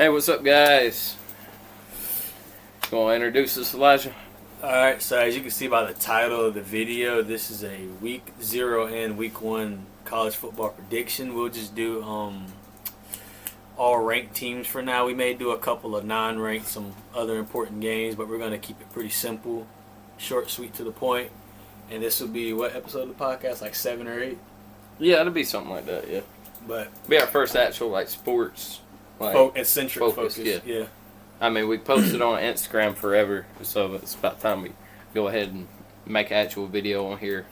Hey, what's up, guys? You want to introduce us, Elijah? Alright, so as you can see by the title of the video, this is a week 0 and week 1 college football prediction. We'll just do all ranked teams for now. We may do a couple of non-ranked, some other important games, but we're going to keep it pretty simple, short, sweet, to the point. And this will be what episode of the podcast? Like 7 or 8? Yeah, it'll be something like that, yeah. But be our first actual, sports, eccentric focus. Yeah. I mean, we posted on Instagram forever, so it's about time we go ahead and make an actual video on here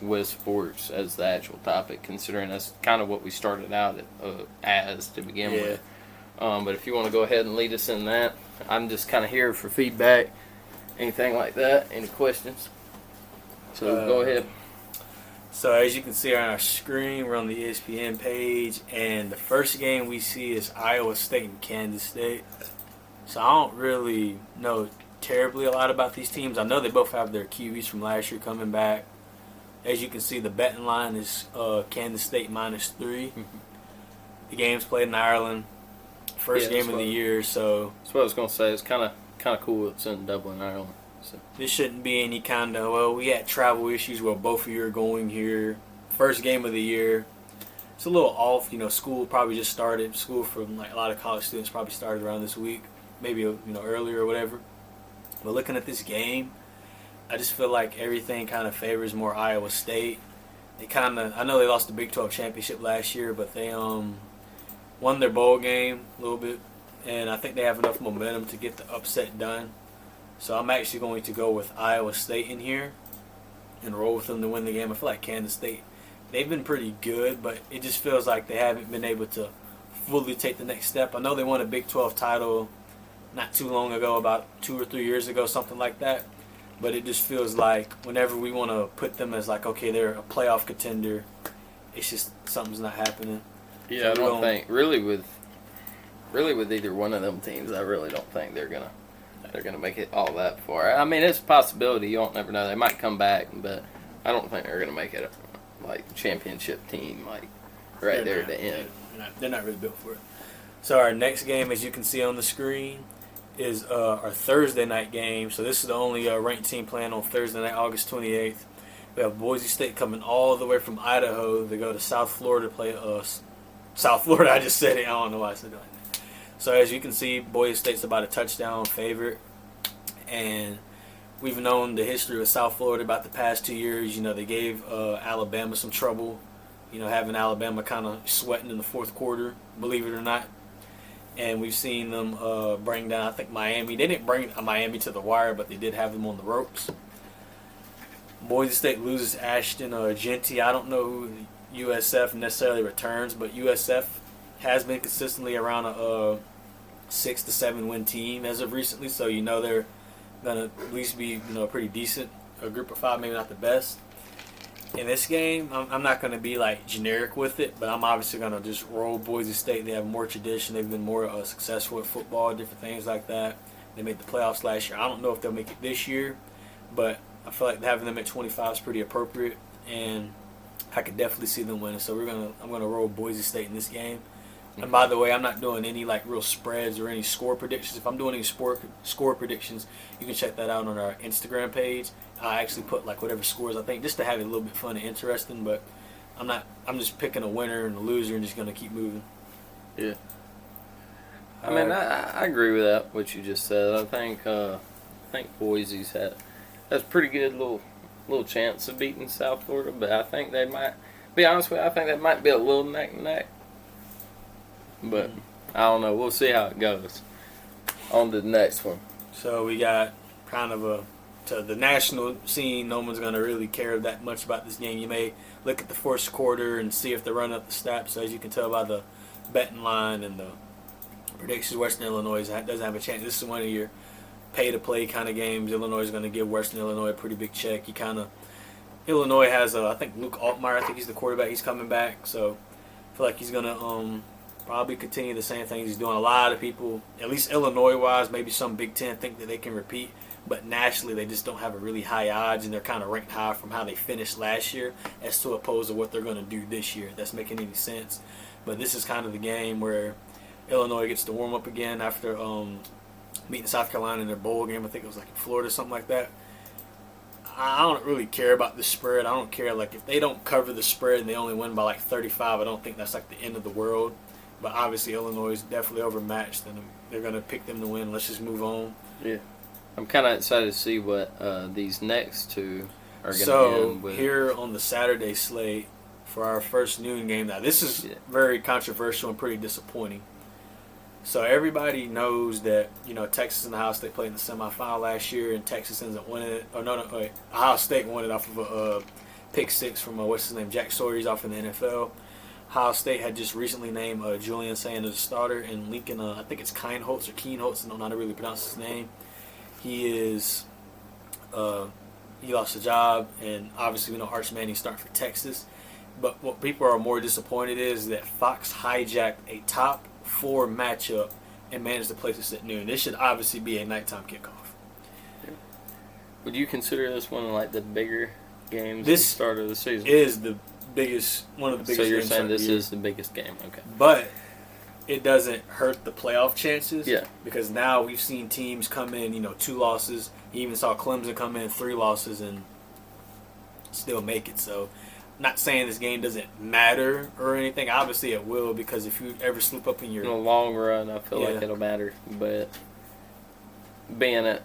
with sports as the actual topic, considering that's kind of what we started out as to begin with. But if you want to go ahead and lead us in that, I'm just kind of here for feedback, anything like that, any questions. So go ahead. So as you can see on our screen, we're on the ESPN page, and the first game we see is Iowa State and Kansas State. So I don't really know terribly a lot about these teams. I know they both have their QBs from last year coming back. As you can see, the betting line is Kansas State -3. Mm-hmm. The game's played in Ireland. First game of the year, so that's what I was gonna say. It's kind of cool. It's in Dublin, Ireland. So this shouldn't be any kind of we had travel issues where both of you are going here. First game of the year. It's a little off. School probably just started. School for a lot of college students probably started around this week. Maybe earlier or whatever. But looking at this game, I just feel like everything kind of favors more Iowa State. I know they lost the Big 12 championship last year, but they won their bowl game a little bit, and I think they have enough momentum to get the upset done. So I'm actually going to go with Iowa State in here and roll with them to win the game. I feel like Kansas State, they've been pretty good, but it just feels like they haven't been able to fully take the next step. I know they won a Big 12 title not too long ago, about 2 or 3 years ago, something like that. But it just feels like whenever we want to put them as okay, they're a playoff contender, it's just something's not happening. Yeah, so I don't think really with either one of them teams, I really don't think they're gonna make it all that far. I mean, it's a possibility. You don't never know. They might come back, but I don't think they're gonna make it a championship team right there at the end. They're not really built for it. So our next game, as you can see on the screen, is our Thursday night game. So this is the only ranked team playing on Thursday night, August 28th. We have Boise State coming all the way from Idaho to go to South Florida to play us. South Florida, I just said it. I don't know why I said it like that. So as you can see, Boise State's about a touchdown favorite. And we've known the history of South Florida about the past 2 years. They gave Alabama some trouble. Having Alabama kind of sweating in the fourth quarter, believe it or not. And we've seen them bring down, I think, Miami. They didn't bring Miami to the wire, but they did have them on the ropes. Boise State loses Ashton Genty. I don't know who USF necessarily returns, but USF has been consistently around a 6 to 7 win team as of recently. So they're going to at least be pretty decent. A group of 5, maybe not the best. In this game, I'm not going to be generic with it, but I'm obviously going to just roll Boise State. They have more tradition. They've been more successful at football, different things like that. They made the playoffs last year. I don't know if they'll make it this year, but I feel like having them at 25 is pretty appropriate, and I could definitely see them winning. So I'm gonna roll Boise State in this game. And by the way, I'm not doing any real spreads or any score predictions. If I'm doing any score predictions, you can check that out on our Instagram page. I actually put whatever scores I think, just to have it a little bit fun and interesting. But I'm just picking a winner and a loser and just gonna keep moving. Yeah. I mean, I agree with that. What you just said. I think Boise's has a pretty good little chance of beating South Florida, but I think they might. Be honest with you, I think that might be a little neck and neck. But I don't know. We'll see how it goes. On to the next one. So we got kind of to the national scene. No one's going to really care that much about this game. You may look at the first quarter and see if they're running up the stats. So as you can tell by the betting line and the predictions, Western Illinois doesn't have a chance. This is one of your pay-to-play kind of games. Illinois is going to give Western Illinois a pretty big check. Illinois has, I think Luke Altmaier, I think he's the quarterback. He's coming back. So I feel like he's going to probably continue the same things he's doing. A lot of people, at least Illinois-wise, maybe some Big Ten, think that they can repeat. But nationally, they just don't have a really high odds, and they're kind of ranked high from how they finished last year as to opposed to what they're going to do this year. If that's making any sense. But this is kind of the game where Illinois gets to warm up again after beating South Carolina in their bowl game. I think it was like in Florida, something like that. I don't really care about the spread. I don't care, like, if they don't cover the spread and they only win by like 35, I don't think that's like the end of the world. But obviously Illinois is definitely overmatched, and they're going to pick them to win. Let's just move on. Yeah. I'm kind of excited to see what these next two are going to end with. Here on the Saturday slate for our first noon game. Now, this is very controversial and pretty disappointing. So everybody knows that, you know, Texas and Ohio State played in the semifinal last year, and Texas ends up winning it. Oh, no, wait. Ohio State won it off of a pick six from, what's his name, Jack Sawyer's off in the NFL. Ohio State had just recently named Julian Sand as a starter, and Lincoln, I think it's Kienholz or Kienholz, I don't know how to really pronounce his name. He lost a job, and obviously we know Arch Manning's starting for Texas. But what people are more disappointed is that Fox hijacked a top 4 matchup and managed to place us at noon. This should obviously be a nighttime kickoff. Yeah. Would you consider this one of like the bigger games this at the start of the season? Is the biggest, one of the biggest games. So you're games saying this year. is the biggest game? Okay. But it doesn't hurt the playoff chances. Yeah. Because now we've seen teams come in, 2 losses. You even saw Clemson come in 3 losses and still make it. So, not saying this game doesn't matter or anything. Obviously, it will, because if you ever slip up in the long run, I feel like it'll matter. But being at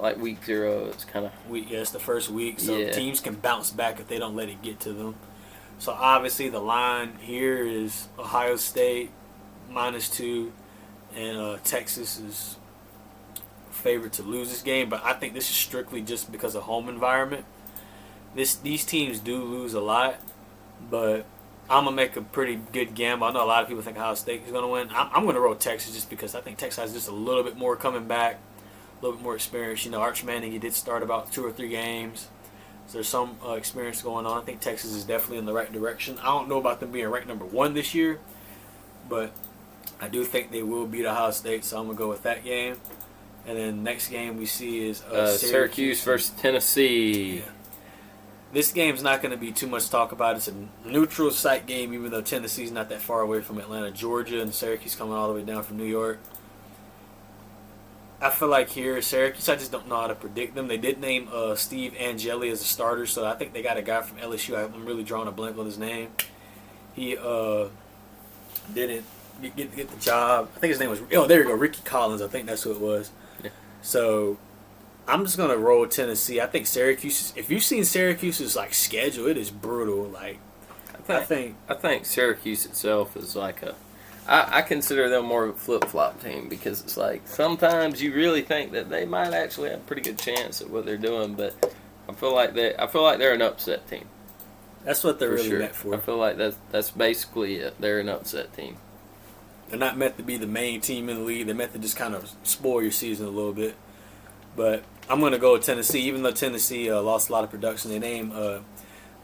like week 0, it's kind of it's the first week, so teams can bounce back if they don't let it get to them. So obviously, the line here is Ohio State -2, and Texas is favored to lose this game. But I think this is strictly just because of home environment. These teams do lose a lot, but I'm going to make a pretty good gamble. I know a lot of people think Ohio State is going to win. I'm going to roll Texas just because I think Texas has just a little bit more coming back, a little bit more experience. Arch Manning, he did start about 2 or 3 games. So there's some experience going on. I think Texas is definitely in the right direction. I don't know about them being ranked number 1 this year, but I do think they will beat Ohio State, so I'm going to go with that game. And then next game we see is Syracuse versus Tennessee. Yeah. This game's not going to be too much to talk about. It's a neutral site game, even though Tennessee's not that far away from Atlanta, Georgia, and Syracuse coming all the way down from New York. I feel like here, Syracuse, I just don't know how to predict them. They did name Steve Angeli as a starter, so I think they got a guy from LSU. I'm really drawing a blank on his name. He didn't get the job. I think his name was, there you go, Ricky Collins. I think that's who it was. Yeah. So I'm just going to roll Tennessee. I think Syracuse, if you've seen Syracuse's like schedule, it is brutal. Like, I think Syracuse itself is like I consider them more of a flip-flop team, because it's like sometimes you really think that they might actually have a pretty good chance at what they're doing, but I feel like they're an upset team. That's what they're really meant for. I feel like that's basically it. They're an upset team. They're not meant to be the main team in the league. They're meant to just kind of spoil your season a little bit. But I'm going to go with Tennessee, even though Tennessee lost a lot of production. They named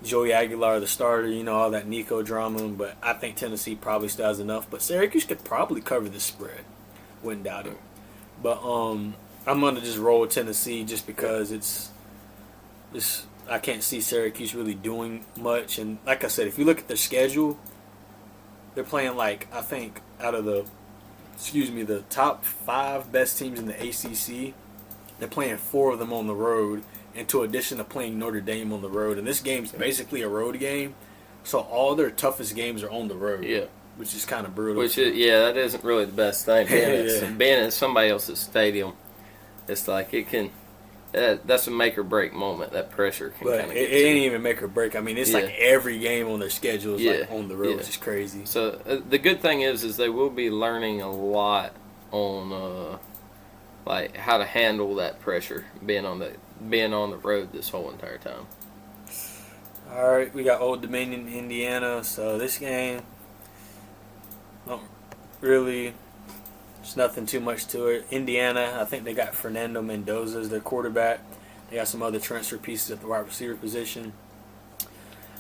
Joey Aguilar the starter, all that Nico drama. But I think Tennessee probably still has enough. But Syracuse could probably cover the spread. Wouldn't doubt it. But I'm going to just roll with Tennessee just because I can't see Syracuse really doing much. And like I said, if you look at their schedule, they're playing I think out of the top 5 best teams in the ACC. They're playing 4 of them on the road, and to addition to playing Notre Dame on the road. And this game's basically a road game, so all their toughest games are on the road. Yeah, which is kind of brutal. That isn't really the best thing. Being at somebody else's stadium, it's like it can. That's a make or break moment. That pressure can kind of. But it ain't even make or break. I mean, it's like every game on their schedule is on the road, which is crazy. So the good thing is they will be learning a lot on. How to handle that pressure being on the road this whole entire time. All right, we got Old Dominion, Indiana. So this game, there's nothing too much to it. Indiana, I think they got Fernando Mendoza as their quarterback. They got some other transfer pieces at the wide receiver position.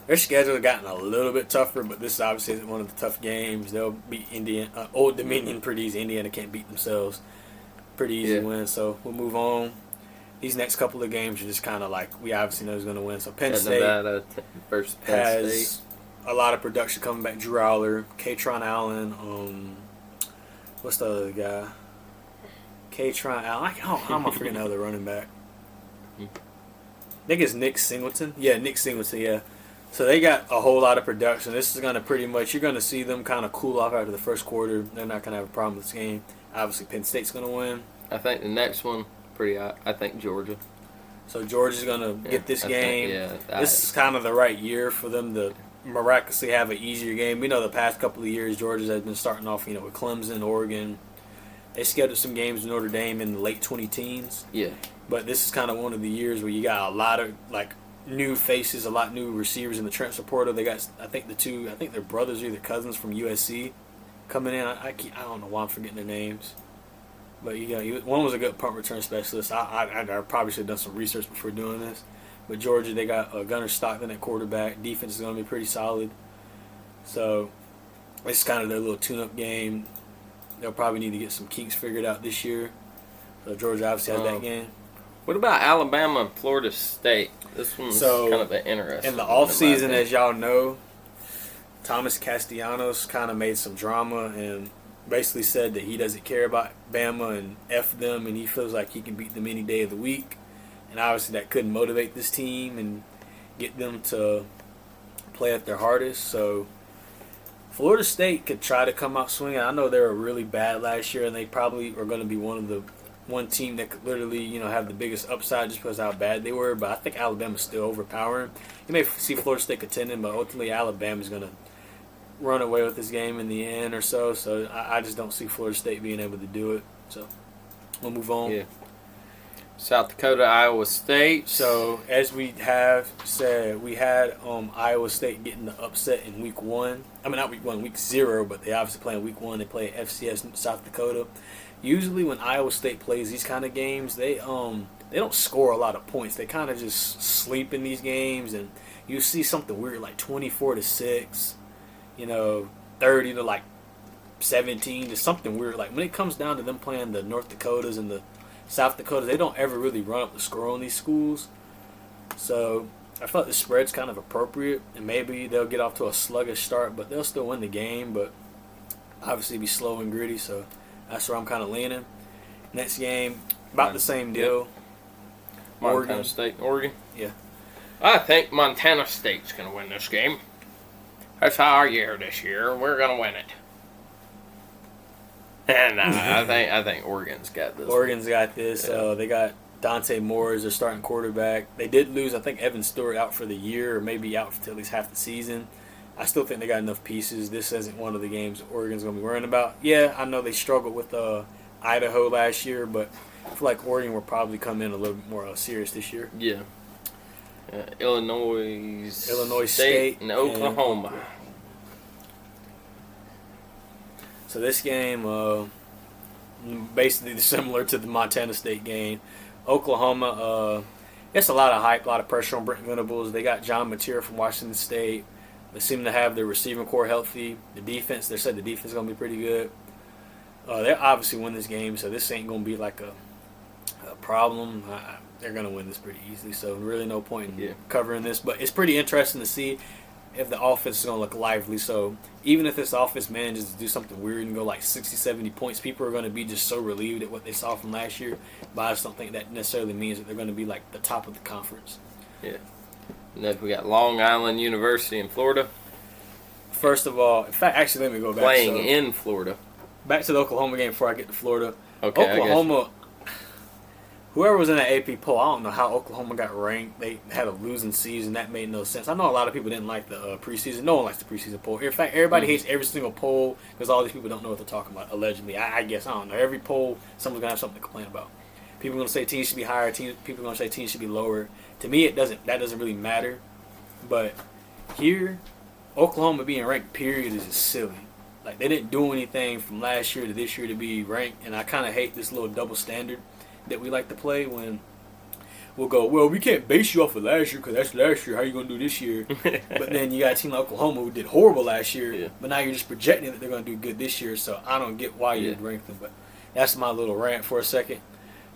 Their schedule has gotten a little bit tougher, but this obviously isn't one of the tough games. They'll beat Old Dominion pretty easy. Indiana can't beat themselves. Pretty easy win, so we'll move on. These next couple of games are just kind of we obviously know who's going to win. So Penn State Nevada versus Penn State. A lot of production coming back. Drew Aller, Katron Allen, What's the other guy? K-Tron. How am I forgetting the other running back? I think it's Nick Singleton. Yeah, Nick Singleton, yeah. So they got a whole lot of production. This is going to pretty much, you're going to see them kind of cool off after the first quarter. They're not going to have a problem with this game. Obviously, Penn State's going to win. I think the next one, I think Georgia. So Georgia's going to get this game. This is kind of the right year for them to miraculously have an easier game. We know the past couple of years, Georgia has been starting off, with Clemson, Oregon. They scheduled some games with Notre Dame in the late 2010s. Yeah. But this is kind of one of the years where you got a lot of, new faces, a lot new receivers in the transfer portal. They got, I think their brothers or either cousins from USC coming in. I don't know why I'm forgetting their names. But one was a good punt return specialist. I probably should have done some research before doing this. But Georgia, they got Gunnar Stockton at quarterback. Defense is going to be pretty solid. So this is kind of their little tune-up game. They'll probably need to get some kinks figured out this year. So Georgia obviously has that game. What about Alabama and Florida State? This one's kind of an interesting. In the offseason, as y'all know, Thomas Castellanos kind of made some drama and basically said that he doesn't care about Bama and F them, and he feels like he can beat them any day of the week. And obviously that couldn't motivate this team and get them to play at their hardest. So Florida State could try to come out swinging. I know they were really bad last year, and they probably are going to be one team that could literally, have the biggest upside just because of how bad they were. But I think Alabama's still overpowering. You may see Florida State contending, but ultimately Alabama's going to run away with this game in the end or so. So I just don't see Florida State being able to do it. So we'll move on. Yeah. South Dakota, Iowa State. So as we have said, we had Iowa State getting the upset in week 1. I mean, not week 1, week 0, but they obviously play in week 1. They play FCS South Dakota. Usually when Iowa State plays these kind of games, they don't score a lot of points. They kind of just sleep in these games, and you see something weird like 24-6, 30 to 17, just something weird. Like when it comes down to them playing the North Dakotas and the South Dakotas, they don't ever really run up the score on these schools. So I felt the spread's kind of appropriate, and maybe they'll get off to a sluggish start, but they'll still win the game, but obviously be slow and gritty, so that's where I'm kind of leaning. Next game, about the same deal. Yep. Montana State, Oregon? Yeah. I think Montana State's going to win this game. That's our year this year. We're going to win it. And I think Oregon's got this. Oregon's got this. Yeah. They got Dante Moore as their starting quarterback. They did lose, I think, Evan Stewart out for the year, or maybe out for at least half the season. I still think they got enough pieces. This isn't one of the games Oregon's going to be worrying about. Yeah, I know they struggled with Idaho last year, but I feel like Oregon will probably come in a little bit more serious this year. Yeah. Illinois State and Oklahoma. So this game, basically similar to the Montana State game. Oklahoma, it's a lot of hype, a lot of pressure on Brent Venables. They got John Mateer from Washington State. They seem to have their receiving core healthy. The defense, they said the defense is going to be pretty good. They'll obviously win this game, so this ain't going to be like a problem. They're going to win this pretty easily, so really no point in covering this. But it's pretty interesting to see if the offense is going to look lively. So even if this offense manages to do something weird and go like 60, 70 points, people are going to be just so relieved at what they saw from last year. But I just don't think that necessarily means that they're going to be like the top of the conference. Yeah. Next, we got Long Island University in Florida. First of all, in fact, actually, let me go back. Playing in Florida. Back to the Oklahoma game before I get to Florida. Okay, Oklahoma, whoever was in that AP poll, I don't know how Oklahoma got ranked. They had a losing season. That made no sense. I know a lot of people didn't like the preseason. No one likes the preseason poll. In fact, everybody hates every single poll because all these people don't know what they're talking about, allegedly. I guess, I don't know. Every poll, someone's going to have something to complain about. People are going to say teams should be higher. People are going to say teams should be lower. To me, that doesn't really matter. But here, Oklahoma being ranked, period, is just silly. Like, they didn't do anything from last year to this year to be ranked, and I kind of hate this little double standard that we like to play when we'll go, well, we can't base you off of last year because that's last year. How are you going to do this year? But then you got a team like Oklahoma who did horrible last year, but now you're just projecting that they're going to do good this year, so I don't get why you'd rank them. But that's my little rant for a second.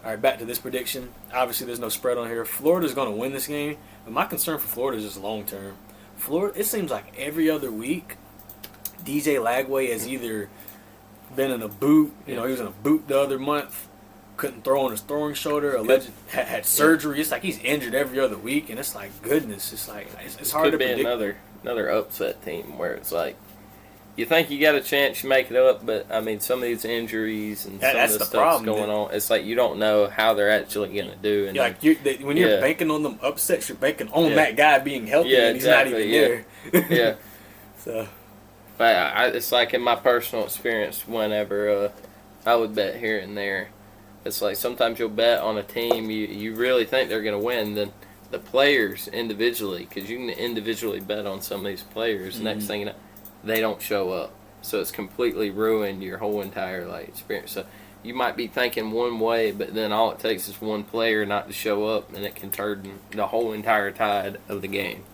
All right, back to this prediction. Obviously, there's no spread on here. Florida's going to win this game, but my concern for Florida is just long-term. Florida, it seems like every other week, DJ Lagway is either been in a boot. You know, he was in a boot the other month. Couldn't throw on his throwing shoulder. Alleged had surgery. It's like he's injured every other week, and it's like goodness. It's like it's hard to predict. Could be another upset team where it's like you think you got a chance to make it up, but I mean some of these injuries and some of the stuff's going on. It's like you don't know how they're actually going to do. And when you're banking on them upsets, you're banking on that guy being healthy, and he's not even there. Yeah. So, but it's like in my personal experience, whenever I would bet here and there, it's like sometimes you'll bet on a team you really think they're going to win, then the players individually, because you can individually bet on some of these players. Next thing you know, they don't show up, so it's completely ruined your whole entire experience. So you might be thinking one way, but then all it takes is one player not to show up, and it can turn the whole entire tide of the game.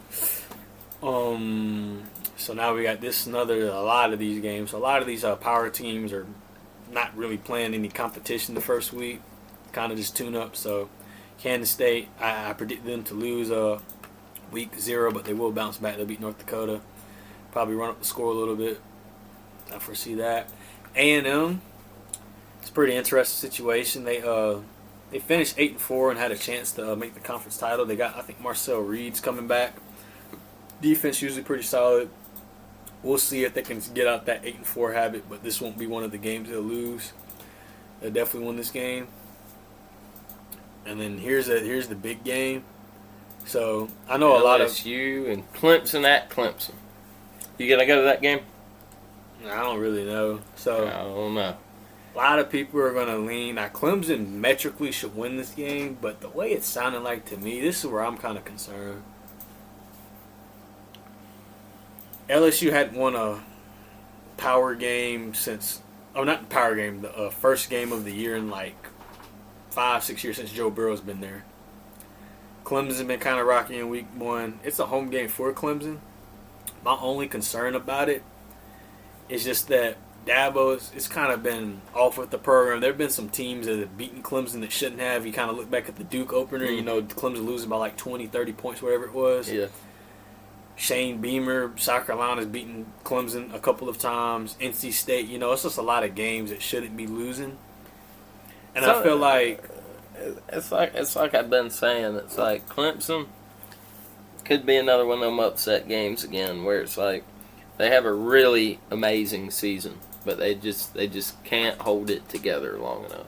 So now we got a lot of these games. A lot of these power teams are not really playing any competition the first week, kind of just tune up. So Kansas State, I predict them to lose week 0, but they will bounce back. They'll beat North Dakota. Probably run up the score a little bit. I foresee that. A&M, it's a pretty interesting situation. They finished 8-4 and had a chance to make the conference title. They got, I think, Marcel Reed's coming back. Defense usually pretty solid. We'll see if they can get out that 8-4 habit, but this won't be one of the games they'll lose. They'll definitely win this game. And then here's the big game. So I know a lot of LSU and Clemson at Clemson. You gonna go to that game? I don't really know. So I don't know. A lot of people are gonna lean. Now Clemson metrically should win this game, but the way it sounded like to me, this is where I'm kind of concerned. LSU hadn't won a power game since, not the power game, the first game of the year in like 5-6 years since Joe Burrow's been there. Clemson's been kind of rocky in week 1. It's a home game for Clemson. My only concern about it is just that Dabo's, it's kind of been off with the program. There have been some teams that have beaten Clemson that shouldn't have. You kind of look back at the Duke opener, Clemson losing by like 20, 30 points, whatever it was. Yeah. Shane Beamer, South Carolina's beaten Clemson a couple of times. NC State, it's just a lot of games that shouldn't be losing. And I feel like it's like I've been saying. It's like Clemson could be another one of them upset games again, where it's like they have a really amazing season, but they just can't hold it together long enough.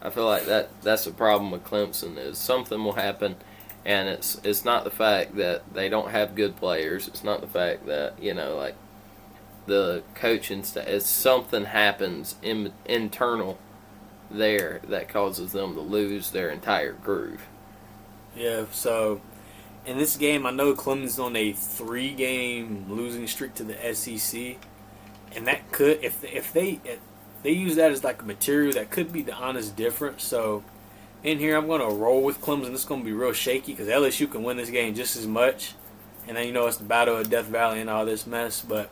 I feel like that's the problem with Clemson is something will happen. And it's not the fact that they don't have good players. It's not the fact that, the coaching staff. It's something happens internal there that causes them to lose their entire groove. Yeah, so in this game, I know Clemson's on a 3-game losing streak to the SEC. And that could, if they use that as like a material, that could be the honest difference. So in here, I'm going to roll with Clemson. It's going to be real shaky because LSU can win this game just as much. And then, it's the battle of Death Valley and all this mess. But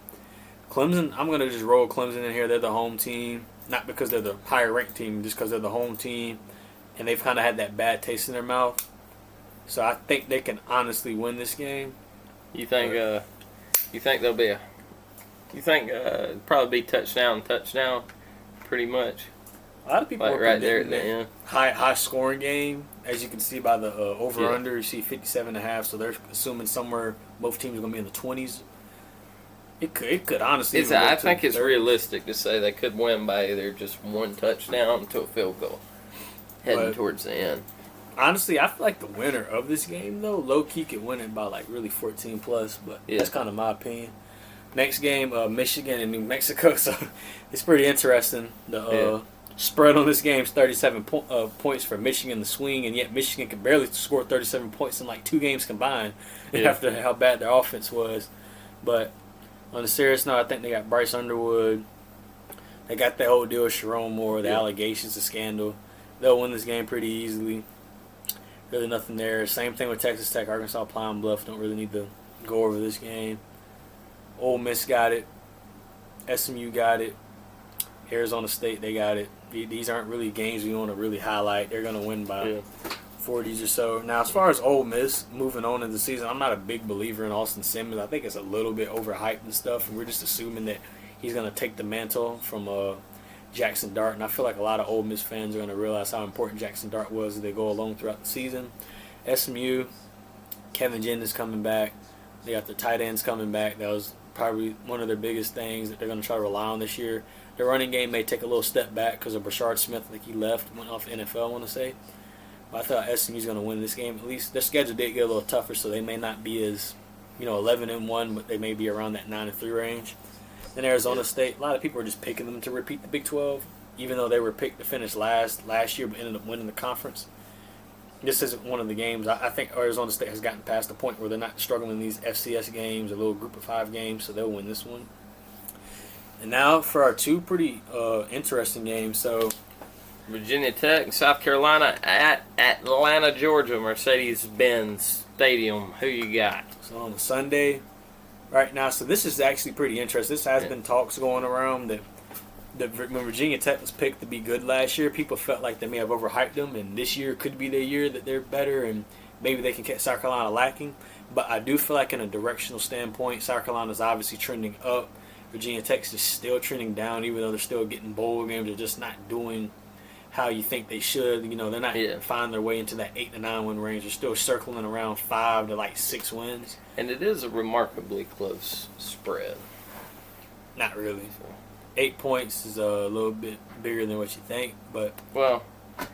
Clemson, I'm going to just roll Clemson in here. They're the home team. Not because they're the higher-ranked team, just because they're the home team. And they've kind of had that bad taste in their mouth. So I think they can honestly win this game. You think there'll be probably be touchdown, pretty much. A lot of people are right there at the end. High scoring game, as you can see by the over under. You see 57.5, so they're assuming somewhere both teams are going to be in the 20s. It could honestly. I think it's realistic to say they could win by either just one touchdown to a field goal, heading towards the end. Honestly, I feel like the winner of this game, though, low key could win it by like really 14 plus, but that's kind of my opinion. Next game, Michigan and New Mexico, so it's pretty interesting. The spread on this game is 37 points for Michigan, the swing, and yet Michigan could barely score 37 points in like 2 games combined after how bad their offense was. But on a serious note, I think they got Bryce Underwood. They got that whole deal with Sharon Moore, the allegations, the scandal. They'll win this game pretty easily. Really nothing there. Same thing with Texas Tech, Arkansas, Pine Bluff. Don't really need to go over this game. Ole Miss got it. SMU got it. Arizona State, they got it. These aren't really games we want to really highlight. They're going to win by 40s or so. Now, as far as Ole Miss moving on in the season, I'm not a big believer in Austin Simmons. I think it's a little bit overhyped and stuff, and we're just assuming that he's going to take the mantle from Jackson Dart, and I feel like a lot of Ole Miss fans are going to realize how important Jackson Dart was as they go along throughout the season. SMU, Kevin Jennings coming back. They got their tight ends coming back. That was probably one of their biggest things that they're going to try to rely on this year. Their running game may take a little step back because of Brashard Smith. I think he went off the NFL, I want to say. But I thought SMU's going to win this game. At least their schedule did get a little tougher, so they may not be as, 11-1, but they may be around that 9-3 range. Then Arizona State, a lot of people are just picking them to repeat the Big 12, even though they were picked to finish last year, but ended up winning the conference. This isn't one of the games. I think Arizona State has gotten past the point where they're not struggling in these FCS games, or little group of 5 games, so they'll win this one. And now for our 2 pretty interesting games. So Virginia Tech and South Carolina at Atlanta, Georgia, Mercedes-Benz Stadium. Who you got? So on Sunday, right now, so this is actually pretty interesting. This has been talks going around that when Virginia Tech was picked to be good last year, people felt like they may have overhyped them, and this year could be their year that they're better, and maybe they can catch South Carolina lacking. But I do feel like in a directional standpoint, South Carolina's obviously trending up. Virginia Tech's just still trending down, even though they're still getting bowl games. They're just not doing how you think they should. They're not finding their way into that 8 to 9 win range. They're still circling around 5 to 6 wins. And it is a remarkably close spread. Not really. 8 points is a little bit bigger than what you think, but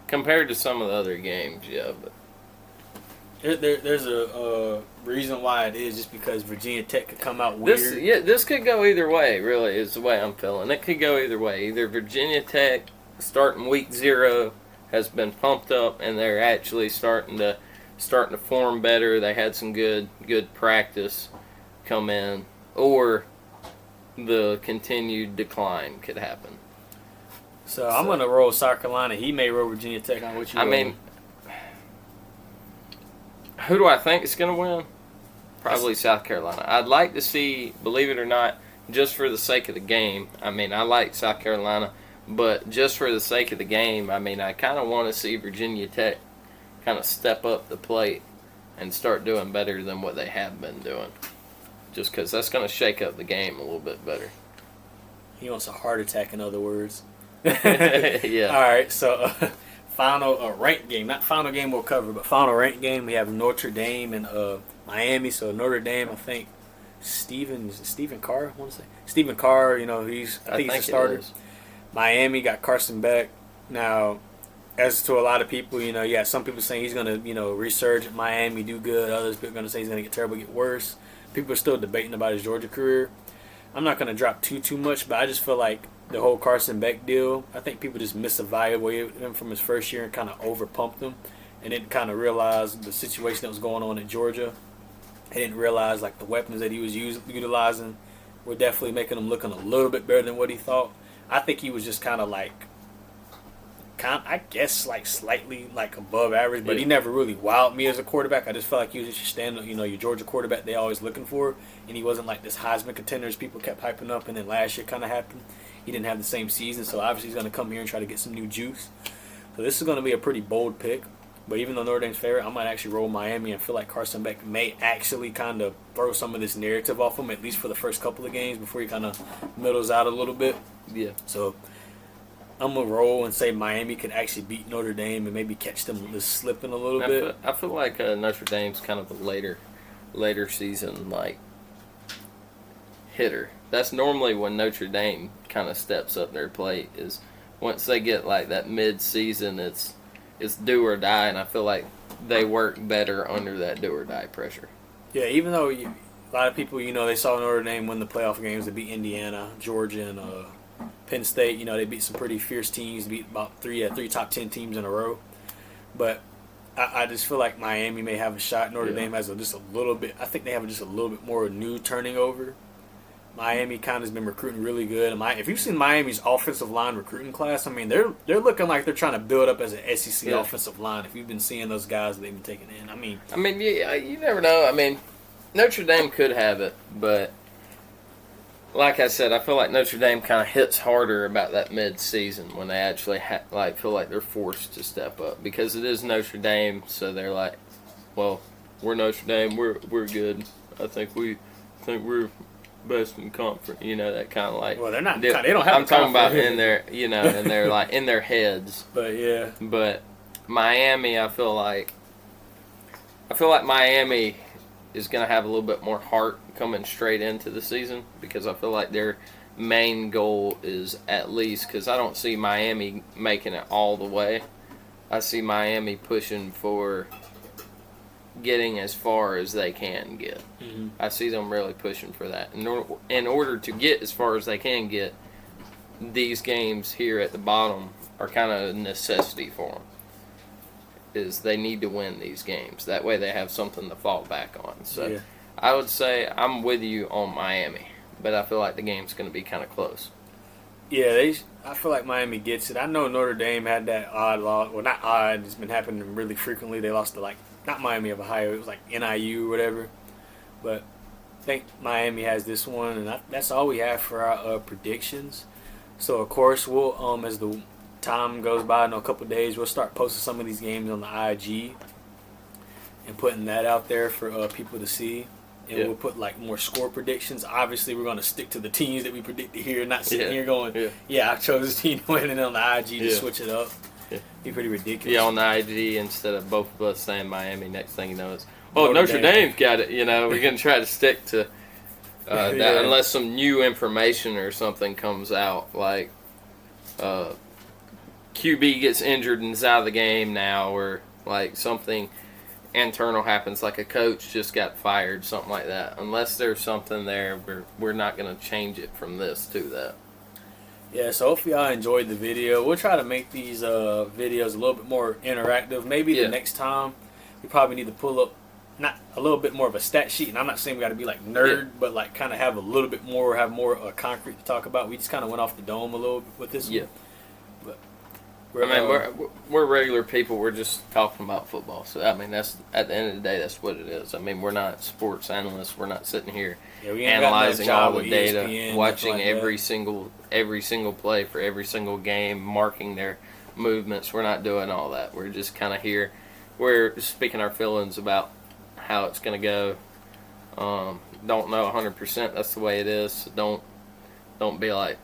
compared to some of the other games, but there's a reason why it is, just because Virginia Tech could come out weird. This could go either way. Really, is the way I'm feeling. It could go either way. Either Virginia Tech, starting week 0, has been pumped up, and they're actually starting to form better. They had some good practice come in, or the continued decline could happen. So I'm going to roll South Carolina. He may roll Virginia Tech. On what you rolling? Who do I think is going to win? Probably South Carolina. I'd like to see, believe it or not, just for the sake of the game. I like South Carolina, but just for the sake of the game, I kind of want to see Virginia Tech kind of step up the plate and start doing better than what they have been doing. Just because that's going to shake up the game a little bit better. He wants a heart attack, in other words. Yeah. All right, so final ranked game. Not final game we'll cover, but final ranked game. We have Notre Dame and Miami. So Notre Dame, I think Stephen Carr, I want to say. Stephen Carr, I think he's the starter. Miami got Carson Beck. Now, as to a lot of people, some people saying he's going to, resurge at Miami, do good. Others people are going to say he's going to get terrible, get worse. People are still debating about his Georgia career. I'm not going to drop too much, but I just feel like the whole Carson Beck deal, I think people just misevaluated him from his first year and kind of overpumped him, and didn't kind of realize the situation that was going on in Georgia. They didn't realize the weapons that he was utilizing were definitely making him looking a little bit better than what he thought. I think he was just kind of slightly above average, but he never really wowed me as a quarterback. I just felt like he was just your standard, your Georgia quarterback they always looking for, and he wasn't like this Heisman contender as people kept hyping up, and then last year kind of happened. He didn't have the same season, so obviously he's going to come here and try to get some new juice. So this is going to be a pretty bold pick, but even though Notre Dame's favorite, I might actually roll Miami and feel like Carson Beck may actually kind of throw some of this narrative off him, at least for the first couple of games before he kind of middles out a little bit. Yeah. So I'm going to roll and say Miami could actually beat Notre Dame and maybe catch them just slipping a little bit. I feel like Notre Dame's kind of a later season hitter. That's normally when Notre Dame kind of steps up their plate, is once they get that mid-season, it's do or die, and I feel like they work better under that do or die pressure. Yeah, even though a lot of people, they saw Notre Dame win the playoff games. They beat Indiana, Georgia, and Penn State. They beat some pretty fierce teams, beat about three top 10 teams in a row. But I just feel like Miami may have a shot. Notre Dame has just a little bit. I think they have just a little bit more new turning over. Miami kind of has been recruiting really good. If you've seen Miami's offensive line recruiting class, they're looking like they're trying to build up as an SEC offensive line. If you've been seeing those guys that they've been taking in, you never know. Notre Dame could have it, but like I said, I feel like Notre Dame kind of hits harder about that mid-season when they actually feel like they're forced to step up, because it is Notre Dame. So they're like, well, we're Notre Dame, we're good. I think we're Western Conference, that kind of like. Well, they're not. They don't have. I'm talking about in their, in their like in their heads. But yeah. But Miami, I feel like Miami is going to have a little bit more heart coming straight into the season, because I feel like their main goal is, at least, because I don't see Miami making it all the way. I see Miami pushing for getting as far as they can get. Mm-hmm. I see them really pushing for that. In order to get as far as they can get, these games here at the bottom are kind of a necessity for them. Is they need to win these games. That way they have something to fall back on. So yeah. I would say I'm with you on Miami, but I feel like the game's going to be kind of close. Yeah, I feel like Miami gets it. I know Notre Dame had that odd loss. Well, not odd. It's been happening really frequently. They lost to, not Miami of Ohio. It was like NIU or whatever. But I think Miami has this one, and that's all we have for our predictions. So, of course, we'll, as the time goes by, in a couple of days, we'll start posting some of these games on the IG and putting that out there for people to see. And we'll put more score predictions. Obviously, we're going to stick to the teams that we predicted here, not sitting here going, I chose this team to win, and on the IG to switch it up. Yeah. Be pretty ridiculous. Yeah, on the IG, instead of both of us saying Miami, next thing you know is, Notre Dame's got it. We're going to try to stick to that unless some new information or something comes out, like QB gets injured and is out of the game now, or like something internal happens, like a coach just got fired, something like that. Unless there's something there, we're not going to change it from this to that. Yeah, so hopefully y'all enjoyed the video. We'll try to make these videos a little bit more interactive. Maybe the next time we probably need to pull up not a little bit more of a stat sheet, and I'm not saying we got to be like nerd, but like kind of have a little bit more, have more concrete to talk about. We just kind of went off the dome a little bit with this one. But we're regular people. We're just talking about football. So that's at the end of the day, that's what it is. We're not sports analysts. We're not sitting here analyzing all the data, ESPN, watching every single play for every single game, marking their movements. We're not doing all that. We're just kind of here. We're speaking our feelings about how it's going to go. Don't know 100%. That's the way it is. So don't be like,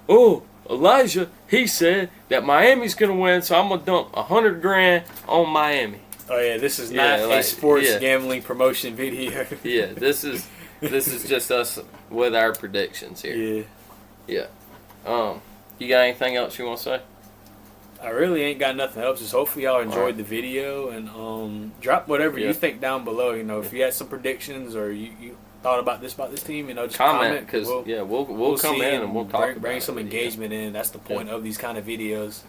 oh, Elijah, he said that Miami's going to win, so I'm going to dump $100,000 on Miami. Oh, yeah, this is not a sports gambling promotion video. Yeah, this is just us with our predictions here. Yeah. You got anything else you want to say? I really ain't got nothing else. Just hopefully y'all enjoyed the video, and drop whatever you think down below. If you had some predictions or you thought about this team, just comment, because we'll come in and we'll talk. Bring some engagement in. That's the point of these kind of videos.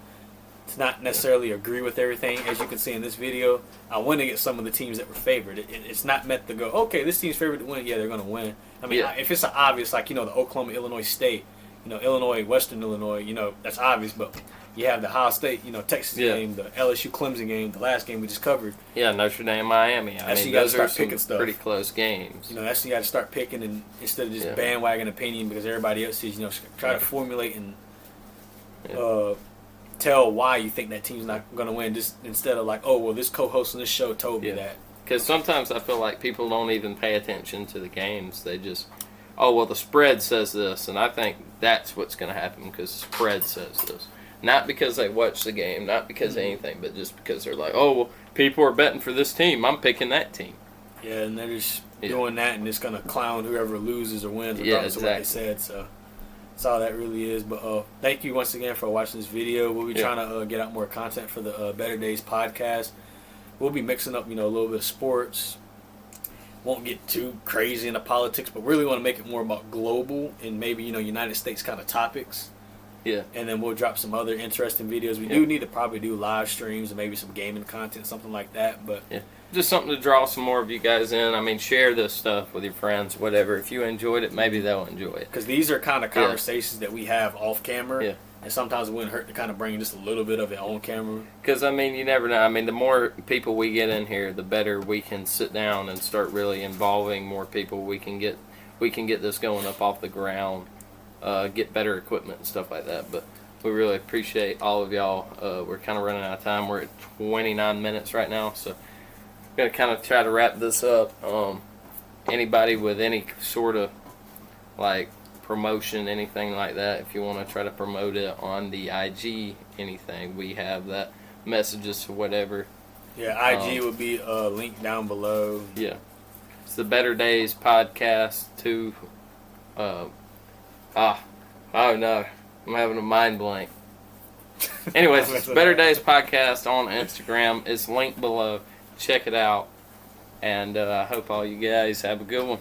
To not necessarily agree with everything. As you can see in this video, I want to get some of the teams that were favored. It's not meant to go, okay, this team's favored to win. Yeah, they're going to win. If it's an obvious, like the Oklahoma, Illinois State, Illinois, Western Illinois, that's obvious, but you have the Ohio State, Texas game, the LSU Clemson game, the last game we just covered. Yeah, Notre Dame, Miami. Those are some pretty close games. That's you got to start picking, and instead of just bandwagon opinion because everybody else sees, try to formulate and tell why you think that team's not going to win. Just instead of like, oh well, this co-host on this show told me that. Because sometimes I feel like people don't even pay attention to the games. They just, the spread says this, and I think that's what's going to happen because the spread says this. Not because they watch the game, not because of anything, but just because they're like, people are betting for this team. I'm picking that team. Yeah, and they're just doing that and just going to clown whoever loses or wins regardless of what they said. So that's all that really is. But thank you once again for watching this video. We'll be trying to get out more content for the Better Days podcast. We'll be mixing up, a little bit of sports. Won't get too crazy into politics, but really want to make it more about global and maybe, United States kind of topics. Yeah. And then we'll drop some other interesting videos. We do need to probably do live streams and maybe some gaming content, something like that. But just something to draw some more of you guys in. Share this stuff with your friends, whatever. If you enjoyed it, maybe they'll enjoy it. Because these are kind of conversations that we have off camera. Yeah. And sometimes it wouldn't hurt to kind of bring just a little bit of it on camera. Because, you never know. The more people we get in here, the better we can sit down and start really involving more people. We can get this going up off the ground. Get better equipment and stuff like that. But we really appreciate all of y'all. We're kind of running out of time. We're at 29 minutes right now, so we're going to kind of try to wrap this up. Anybody with any sort of like promotion, anything like that. If you want to try to promote it on the IG, anything, we have that. Messages or whatever. Yeah, IG would be linked down below. Yeah. It's the Better Days podcast too. Oh no, I'm having a mind blank. Anyways, it's Better Days podcast on Instagram. It's linked below. Check it out. And I hope all you guys have a good one.